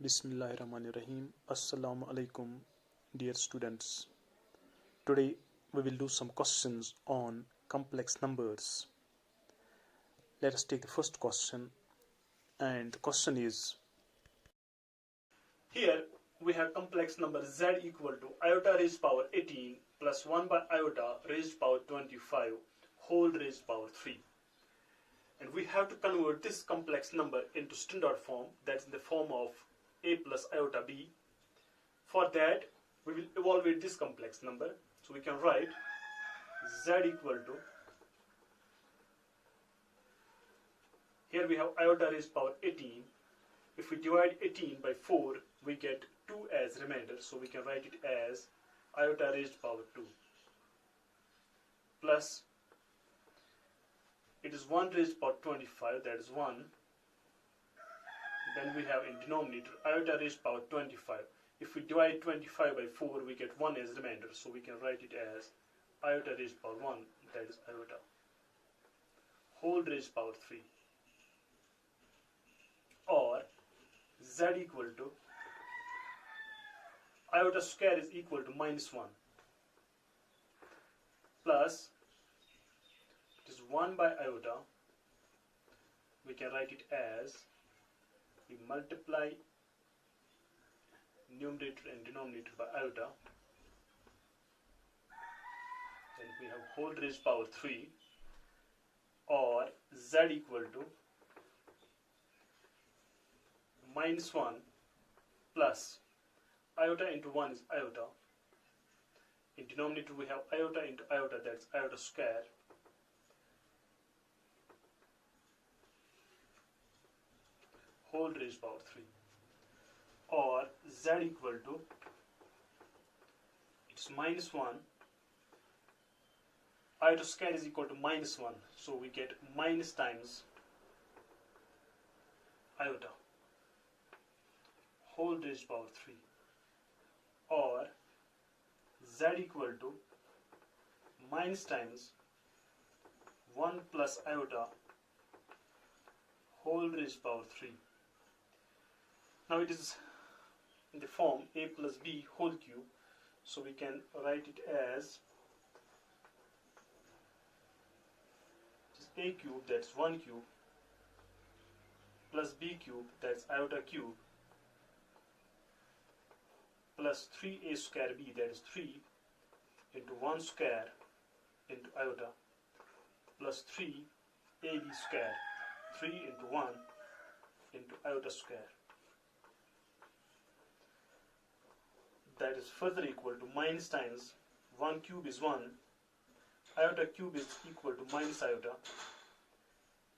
Bismillahirrahmanirrahim. Assalamu alaikum, dear students. Today we will do some questions on complex numbers. Let us take the first question, and the question is: here we have complex number z equal to iota raised power 18 plus 1 by iota raised power 25 whole raised power 3. And we have to convert this complex number into standard form, that's in the form of a plus iota b. For that, we will evaluate this complex number. So we can write z equal to, here we have iota raised power 18. If we divide 18 by 4, we get 2 as remainder. So we can write it as iota raised power 2 plus, it is 1 raised power 25, that is 1. Then we have in denominator iota raised power 25. If we divide 25 by 4, we get 1 as remainder. So we can write it as iota raised power 1, that is iota, whole raised power 3. Or z equal to, iota square is equal to minus 1 plus, it is 1 by iota. We can write it as, we multiply numerator and denominator by iota, then we have whole raised power 3, or z equal to minus 1 plus iota into 1 is iota. In denominator we have iota into iota, that's iota square, whole raised power 3. Or z equal to, it's minus 1, iota square is equal to minus 1, so we get minus times iota, whole raised power 3. Or z equal to minus times 1 plus iota, whole raised power 3. Now it is in the form a plus b whole cube, so we can write it as a cube, that's 1 cube, plus b cube, that's iota cube, plus 3a square b, that is 3, into 1 square into iota, plus 3ab square, 3 into 1 into iota square. That is further equal to minus times 1 cube is 1, iota cube is equal to minus iota.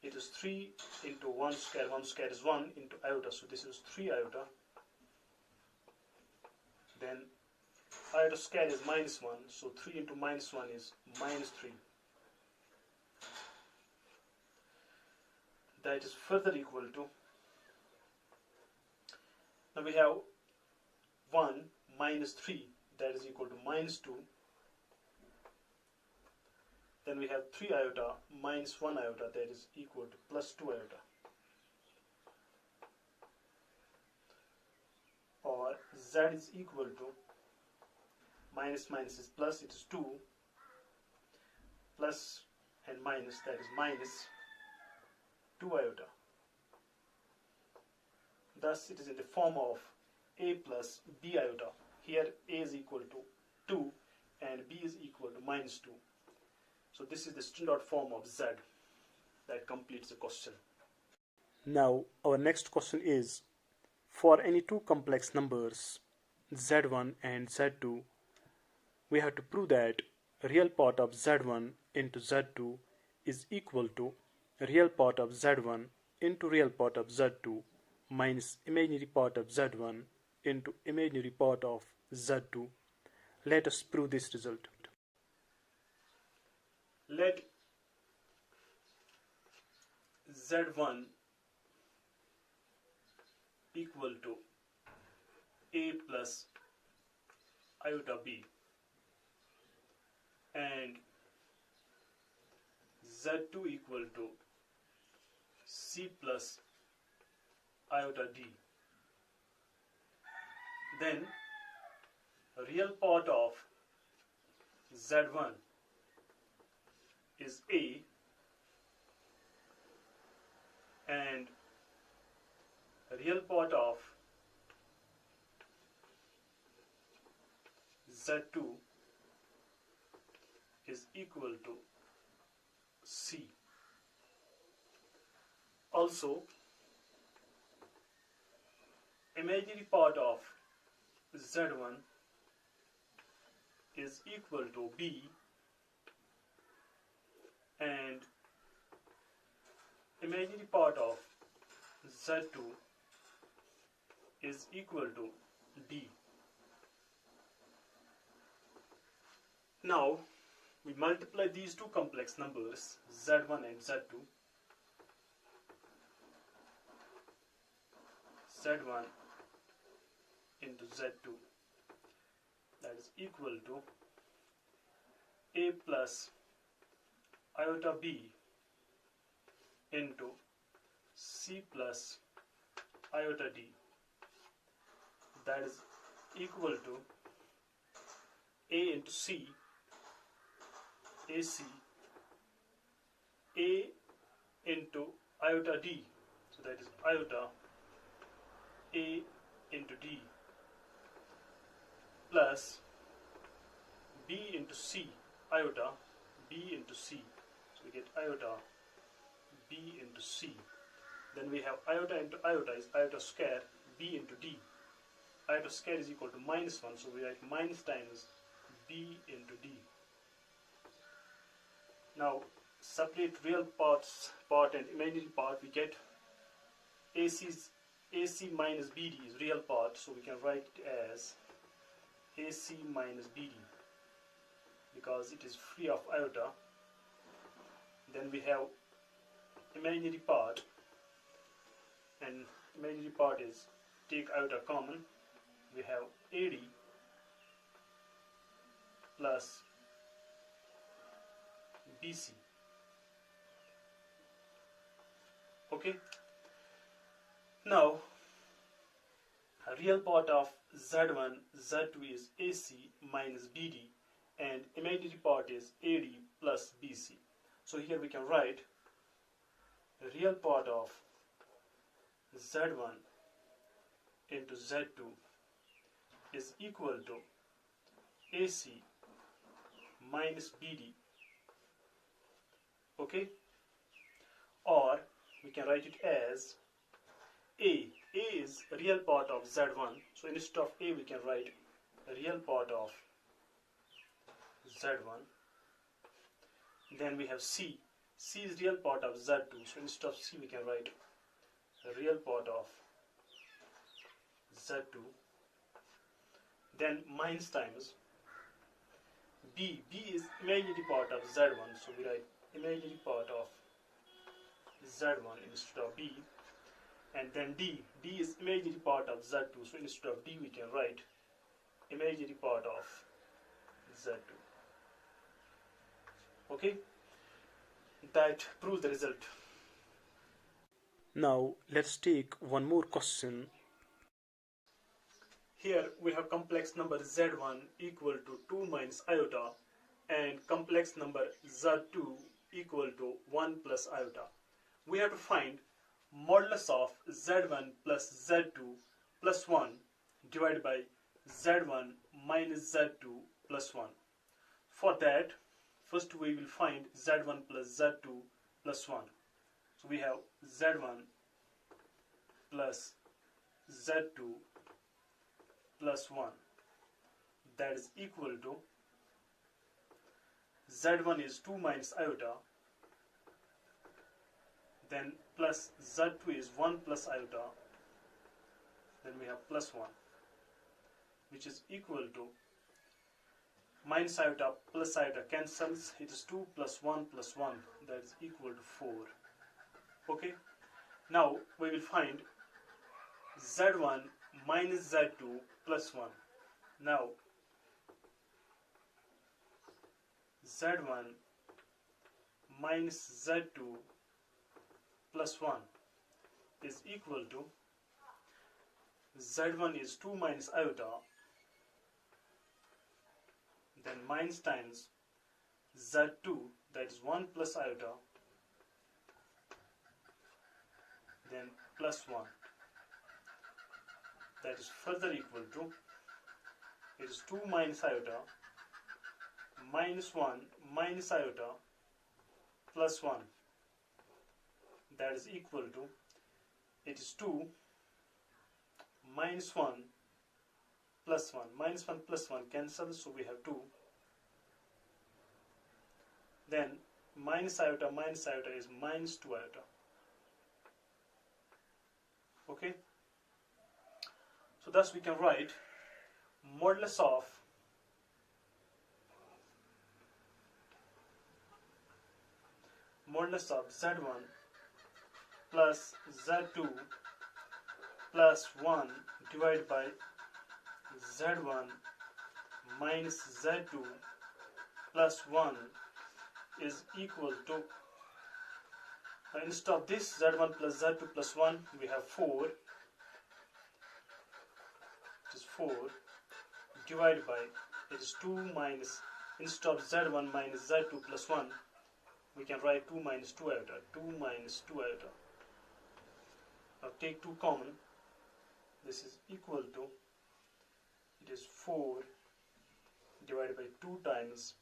It is 3 into 1 square is 1 into iota, so this is 3 iota. Then iota square is minus 1, so 3 into minus 1 is minus 3. That is further equal to, now we have 1 minus 3, that is equal to minus 2. Then we have 3 iota minus 1 iota, that is equal to plus 2 iota. Or z is equal to, minus minus is plus, it is 2, plus and minus, that is minus 2 iota. Thus it is in the form of a plus b iota. Here a is equal to 2 and b is equal to minus 2. So this is the standard form of z. That completes the question. Now our next question is, for any two complex numbers z1 and z2, we have to prove that real part of z1 into z2 is equal to real part of z1 into real part of z2 minus imaginary part of z1 into imaginary part of z2. Let us prove this result. Let z1 equal to a plus iota b and z2 equal to c plus iota d. then real part of Z1 is A and real part of Z2 is equal to C. Also, imaginary part of Z1 is equal to B and imaginary part of Z2 is equal to D. Now we multiply these two complex numbers Z1 and Z2. Z1 into Z2, that is equal to A plus iota B into C plus iota D, that is equal to A into C, AC, A into iota D, so that is iota A into D, plus B into C, iota B into C, so we get iota B into C. Then we have iota into iota is iota square B into D. Iota square is equal to -1, so we write minus times B into D. Now separate real part and imaginary part. We get AC minus BD is real part, so we can write it as AC minus BD because it is free of iota. Then we have imaginary part, and imaginary part is take iota common. We have AD plus BC. Okay. Now a real part of Z1, Z2 is AC minus BD and imaginary part is AD plus BC. So here we can write the real part of Z1 into Z2 is equal to AC minus BD. Okay? Or we can write it as A. A is real part of Z1, so instead of A we can write the real part of Z1. Then we have C. C is real part of Z2, so instead of C we can write the real part of Z2. Then minus times B. B is imaginary part of Z1, so we write imaginary part of Z1 instead of B. And then D. D is imaginary part of Z2, so instead of D we can write imaginary part of Z2. Okay? That proves the result. Now let's take one more question. Here we have complex number Z1 equal to 2 minus iota and complex number Z2 equal to 1 plus iota. We have to find modulus of Z1 plus Z2 plus 1 divided by Z1 minus Z2 plus 1. For that, first we will find Z1 plus Z2 plus 1. So we have Z1 plus Z2 plus 1, that is equal to Z1 is 2 minus iota, then plus Z2 is 1 plus iota, then we have plus 1, which is equal to minus iota plus iota cancels, it is 2 plus 1 plus 1, that is equal to 4. Okay, now we will find Z1 minus Z2 plus 1. Now Z1 minus Z2 plus 1 is equal to z1 is 2 minus iota, then minus times z2, that is 1 plus iota, then plus 1, that is further equal to, it is 2 minus iota minus 1 minus iota plus 1, that is equal to, it is 2 minus 1 plus 1, minus 1 plus 1 cancels, so we have 2, then minus iota is minus 2 iota. Okay, so thus we can write modulus of z1 plus z2 plus 1 divided by z1 minus z2 plus 1 is equal to, instead of this z1 plus z2 plus 1 we have 4, it is 4 divided by, it is 2 minus, instead of z1 minus z2 plus 1 we can write 2 minus 2 iota, 2 minus 2 iota. Now take 2 common, this is equal to, it is 4 divided by 2 times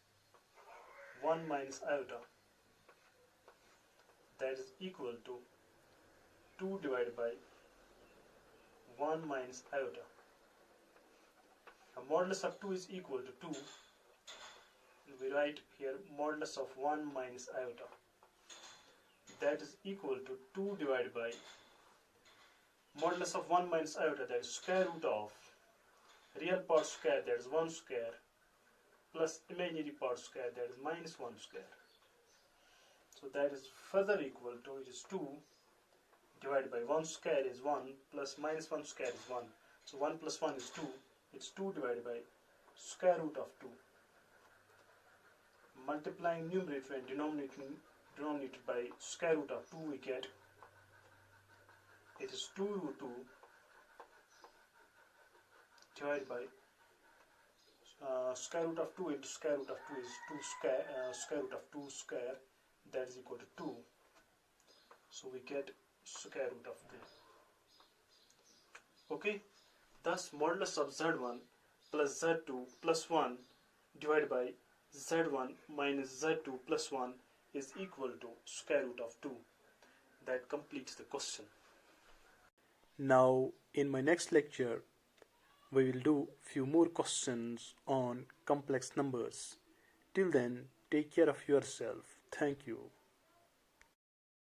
1 minus iota, that is equal to 2 divided by 1 minus iota. Now modulus of 2 is equal to 2, we write here modulus of 1 minus iota, that is equal to 2 divided by modulus of 1 minus iota, that is square root of real part square, that is 1 square, plus imaginary part square, that is minus 1 square. So that is further equal to, it is 2 divided by 1 square is 1 plus minus 1 square is 1. So 1 plus 1 is 2. It's 2 divided by square root of 2. Multiplying numerator and denominator by square root of 2 we get, it is 2 root 2 divided by square root of 2 into square root of 2 is 2 square, square root of 2 square, that is equal to 2. So we get square root of 2. Okay, thus modulus of z1 plus z2 plus 1 divided by z1 minus z2 plus 1 is equal to square root of 2. That completes the question. Now in my next lecture we will do few more questions on complex numbers. Till then, take care of yourself. Thank you.